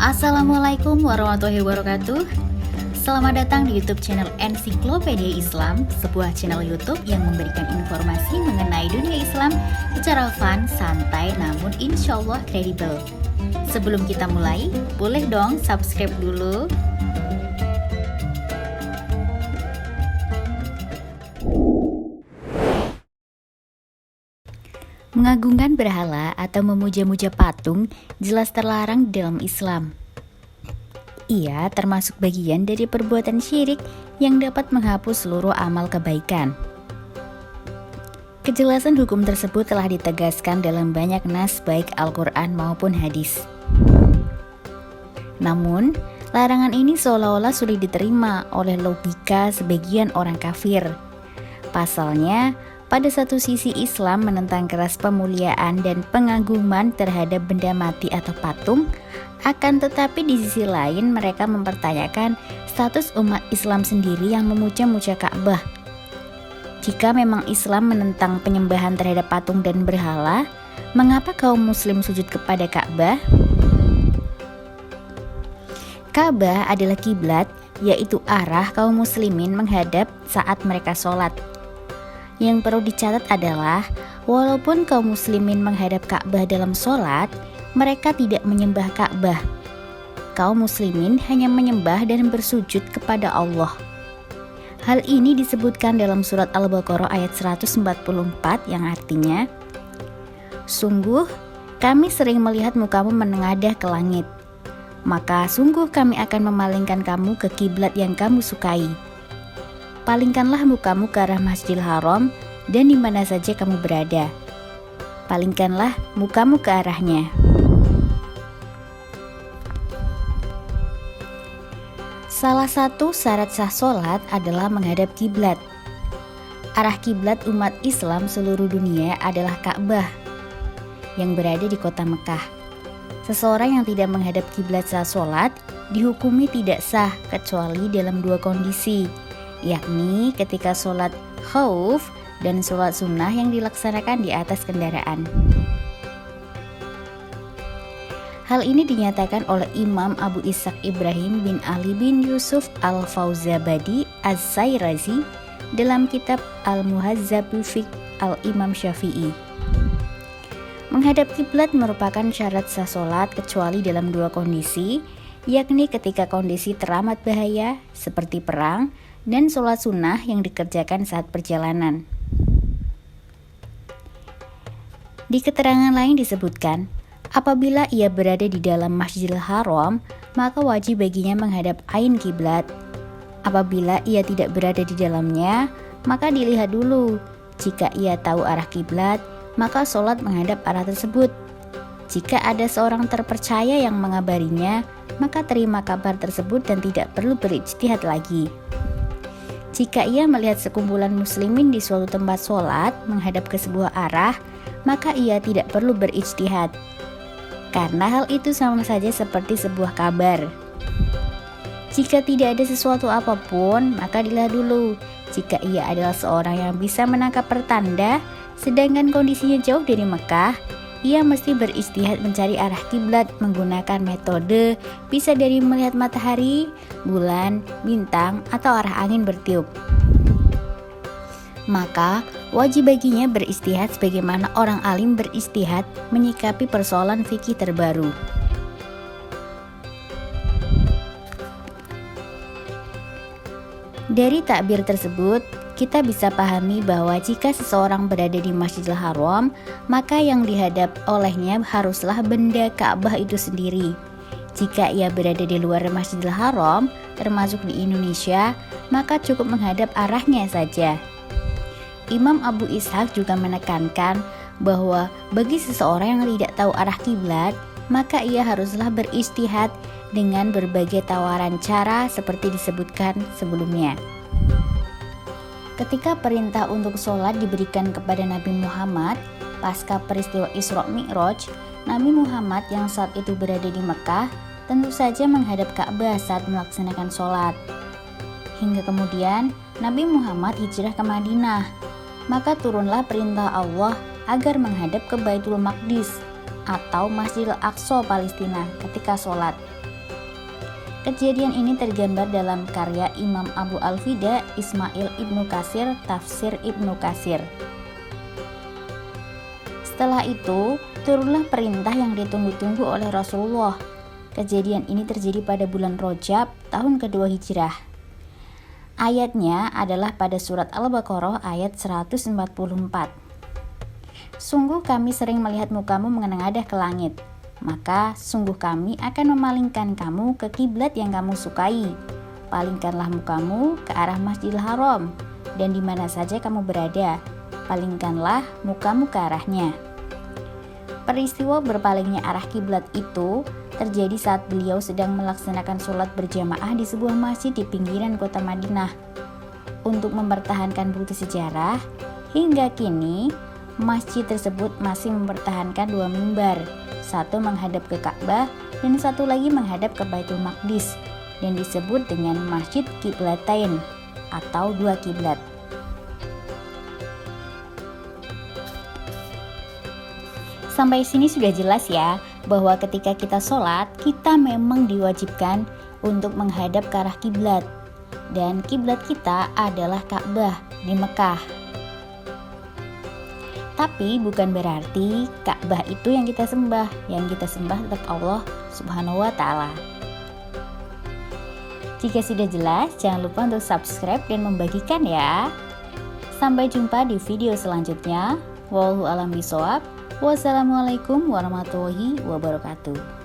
Assalamualaikum warahmatullahi wabarakatuh. Selamat datang di YouTube channel Ensiklopedia Islam, sebuah channel YouTube yang memberikan informasi mengenai dunia Islam secara fun, santai, namun insya Allah kredibel. Sebelum kita mulai, boleh dong subscribe dulu. Mengagungkan berhala atau memuja-muja patung jelas terlarang dalam Islam. Ia termasuk bagian dari perbuatan syirik yang dapat menghapus seluruh amal kebaikan. Kejelasan hukum tersebut telah ditegaskan dalam banyak nas baik Al-Quran maupun hadis. Namun, larangan ini seolah-olah sulit diterima oleh logika sebagian orang kafir. Pasalnya, pada satu sisi Islam menentang keras pemuliaan dan pengagungan terhadap benda mati atau patung, akan tetapi di sisi lain mereka mempertanyakan status umat Islam sendiri yang memuja-muja Ka'bah. Jika memang Islam menentang penyembahan terhadap patung dan berhala, mengapa kaum muslim sujud kepada Ka'bah? Ka'bah adalah kiblat, yaitu arah kaum muslimin menghadap saat mereka sholat. Yang perlu dicatat adalah, walaupun kaum muslimin menghadap Ka'bah dalam sholat, mereka tidak menyembah Ka'bah. Kaum muslimin hanya menyembah dan bersujud kepada Allah. Hal ini disebutkan dalam surat Al-Baqarah ayat 144 yang artinya, "Sungguh, kami sering melihat mukamu menengadah ke langit. Maka sungguh kami akan memalingkan kamu ke kiblat yang kamu sukai. Palingkanlah mukamu ke arah Masjidil Haram dan di mana saja kamu berada. Palingkanlah mukamu ke arahnya." Salah satu syarat sah sholat adalah menghadap kiblat. Arah kiblat umat Islam seluruh dunia adalah Ka'bah yang berada di kota Mekah. Seseorang yang tidak menghadap kiblat sah sholat dihukumi tidak sah kecuali dalam dua kondisi, yakni ketika sholat khauf dan sholat sunnah yang dilaksanakan di atas kendaraan. Hal ini dinyatakan oleh Imam Abu Ishaq Ibrahim bin Ali bin Yusuf Al-Fawzabadi Az-Zairazi dalam kitab Al-Muhazzabu Fiqh Al-Imam Syafi'i. Menghadap kiblat merupakan syarat sah sholat kecuali dalam dua kondisi, yakni ketika kondisi teramat bahaya seperti perang dan sholat sunnah yang dikerjakan saat perjalanan. Di keterangan lain disebutkan, apabila ia berada di dalam Masjidil Haram, maka wajib baginya menghadap ain kiblat. Apabila ia tidak berada di dalamnya, maka dilihat dulu. Jika ia tahu arah kiblat, maka sholat menghadap arah tersebut. Jika ada seorang terpercaya yang mengabarinya, maka terima kabar tersebut dan tidak perlu berijtihad lagi. Jika ia melihat sekumpulan muslimin di suatu tempat sholat menghadap ke sebuah arah, maka ia tidak perlu berijtihad, karena hal itu sama saja seperti sebuah kabar. Jika tidak ada sesuatu apapun, maka dilihat dulu. Jika ia adalah seorang yang bisa menangkap pertanda, sedangkan kondisinya jauh dari Mekah, ia mesti berijtihad mencari arah kiblat menggunakan metode bisa dari melihat matahari, bulan, bintang, atau arah angin bertiup. Maka wajib baginya berijtihad sebagaimana orang alim berijtihad menyikapi persoalan fikih terbaru. Dari takbir tersebut, kita bisa pahami bahwa jika seseorang berada di Masjidil Haram, maka yang dihadap olehnya haruslah benda Ka'bah itu sendiri. Jika ia berada di luar Masjidil Haram, termasuk di Indonesia, maka cukup menghadap arahnya saja. Imam Abu Ishaq juga menekankan bahwa bagi seseorang yang tidak tahu arah kiblat, maka ia haruslah berijtihad dengan berbagai tawaran cara seperti disebutkan sebelumnya. Ketika perintah untuk sholat diberikan kepada Nabi Muhammad pasca peristiwa Isra Mi'raj, Nabi Muhammad yang saat itu berada di Mekah tentu saja menghadap Ka'bah saat melaksanakan sholat. Hingga kemudian Nabi Muhammad hijrah ke Madinah, maka turunlah perintah Allah agar menghadap ke Baitul Maqdis atau Masjidil Aqsa Palestina ketika sholat. Kejadian ini tergambar dalam karya Imam Abu Al-Fida Ismail Ibnu Katsir, Tafsir Ibnu Katsir. Setelah itu, turunlah perintah yang ditunggu-tunggu oleh Rasulullah. Kejadian ini terjadi pada bulan Rajab, tahun kedua Hijrah. Ayatnya adalah pada surat Al-Baqarah ayat 144. Sungguh kami sering melihat mukamu menengadah ke langit, maka sungguh kami akan memalingkan kamu ke kiblat yang kamu sukai. Palingkanlah mukamu ke arah Masjidil Haram, dan di mana saja kamu berada, palingkanlah mukamu ke arahnya. Peristiwa berpalingnya arah kiblat itu terjadi saat beliau sedang melaksanakan sholat berjamaah di sebuah masjid di pinggiran kota Madinah. Untuk mempertahankan bukti sejarah, hingga kini masjid tersebut masih mempertahankan dua mimbar, satu menghadap ke Ka'bah dan satu lagi menghadap ke Baitul Maqdis, dan disebut dengan Masjid Qiblatain atau dua kiblat. Sampai sini sudah jelas ya, bahwa ketika kita sholat, kita memang diwajibkan untuk menghadap ke arah kiblat, dan kiblat kita adalah Ka'bah di Mekah. Tapi bukan berarti Ka'bah itu yang kita sembah. Yang kita sembah tetap Allah Subhanahu wa Ta'ala. Jika sudah jelas, jangan lupa untuk subscribe dan membagikan ya. Sampai jumpa di video selanjutnya. Wallahu a'lam bishawab. Wassalamualaikum warahmatullahi wabarakatuh.